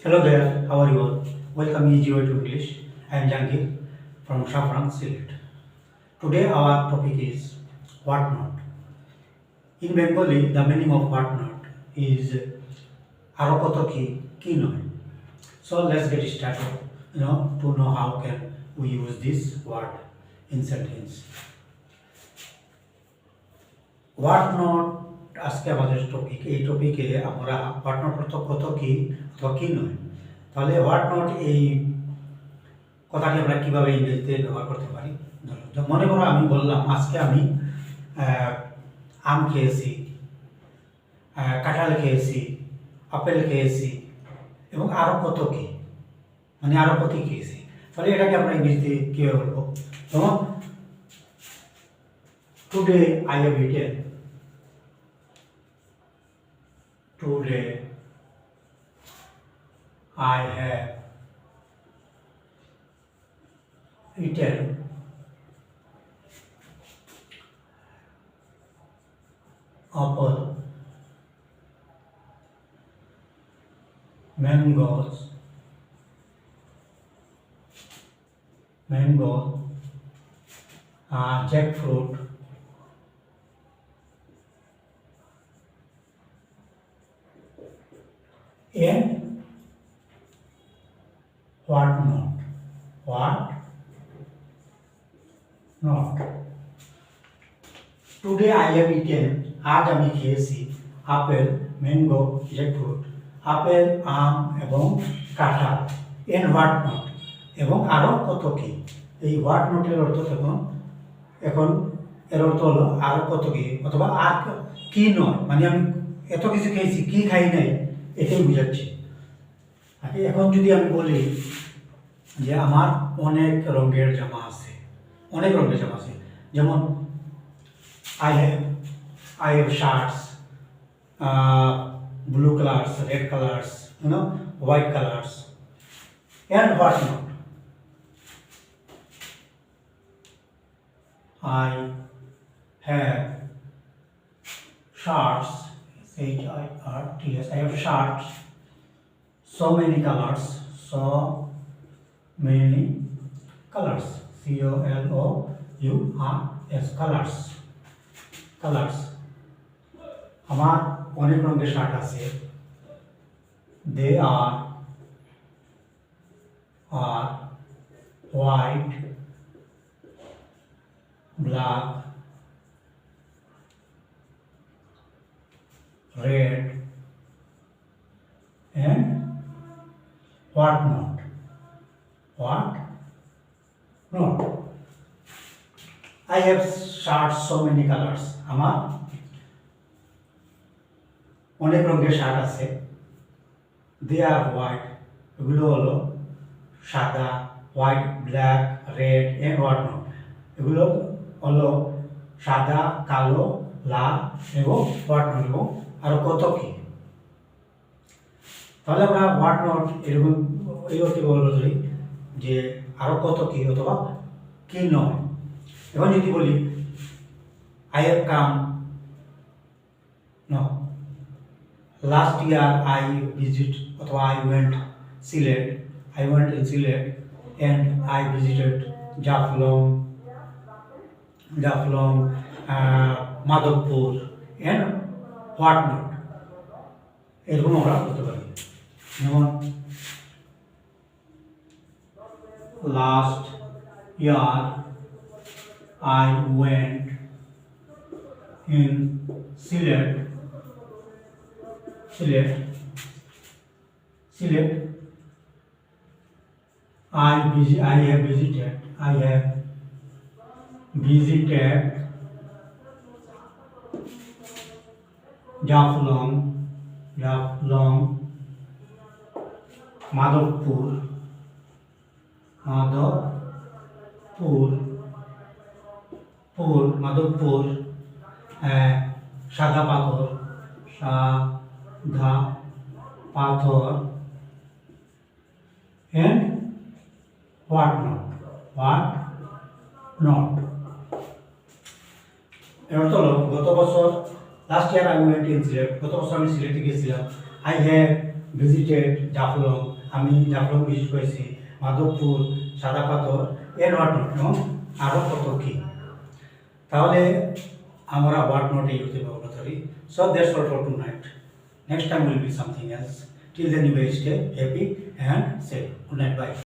Hello there, how are you all? Welcome Easy Way to English. I am Jangir from Shafran, Sylhet. Today our topic is what not. In Bengali, the meaning of what not is arokoto ki noy. So let's get started. To know how can we use this word in sentence. What not আজকে আমাদের topic এই টপিকে আমরা what not অর্থ কত কি অথবা কি নয় তাহলে হোয়াট নট এই কথাটি আমরা কীভাবে ইংরেজিতে ব্যবহার করতে পারি মনে করো আমি বললাম আজকে আমি আম খেয়েছি, কাঁঠাল খেয়েছি, আপেল খেয়েছি এবং আরও কত কি মানে আরও কত খেয়েছি তাহলে এটাকে আমরা ইংরেজিতে কীভাবে বলবো যেমন today I have eaten Today I have eaten apple, mango, jackfruit, and what not. Today I have eaten, আজ আমি খেয়েছি আপেল, ম্যাঙ্গো, জ্যাকফ্রুট, আপেল, আম এবং কাঁঠাল, এন্ড হোয়াট নট এবং আরও কত কি। এই হোয়াট নটের অর্থ এখন এর অর্থ হলো আরও কত কি অথবা আর কি নয় মানে আমি এত কিছু খেয়েছি কি খাই নাই এটাই বোঝাচ্ছি। এখন যদি আমি বলি যে আমার অনেক রঙের জামা আছে যেমন I have shirts, blue colors, red colors, white colors, and what not. I have shirts, H-I-R-T-S, I have shirts, so many colors, C-O-L-O-U-R-S, colors. আমার অনেক রঙের শার্ট আছে, they are white, black, red, and what not. I have shirts so many colors. আমার অনেক রঙের shirt আছে, they are white এগুলো হলো সাদা, white, black, red and what not এগুলো হলো সাদা, কালো, লাল এবং হোয়াট নট এবং আরও কত কি। তাহলে আমরা হোয়াট নট এরকম এই অর্থে বলতে পারি যে আরও কত কি অথবা কি নয়। এখন যদি বলি I have come, last year I went in Sylhet and I visited Jaflong, Madhopur and what not এরকম আমরা করতে পারি। যেমন last year I went in Sylhet, I have visited Jaflong, Madhopur, সাদা পাথর and what not. এর অর্থ হলো last year I went in Sylhet, গত বছর আমি সিলেটে গিয়েছিলাম। I have ভিজিটেড জাফলং, আমি জাফলং ভিজিট করেছি, মাধবপুর, সাদা পাথর, এর হোয়াট নট এবং আরও কত কী। তাহলে আমরা হোয়াট নট এই হতে ব্যবহার করি। So that's all for tonight. Next time will be something else. Till then you will stay happy and safe. Good night. Bye.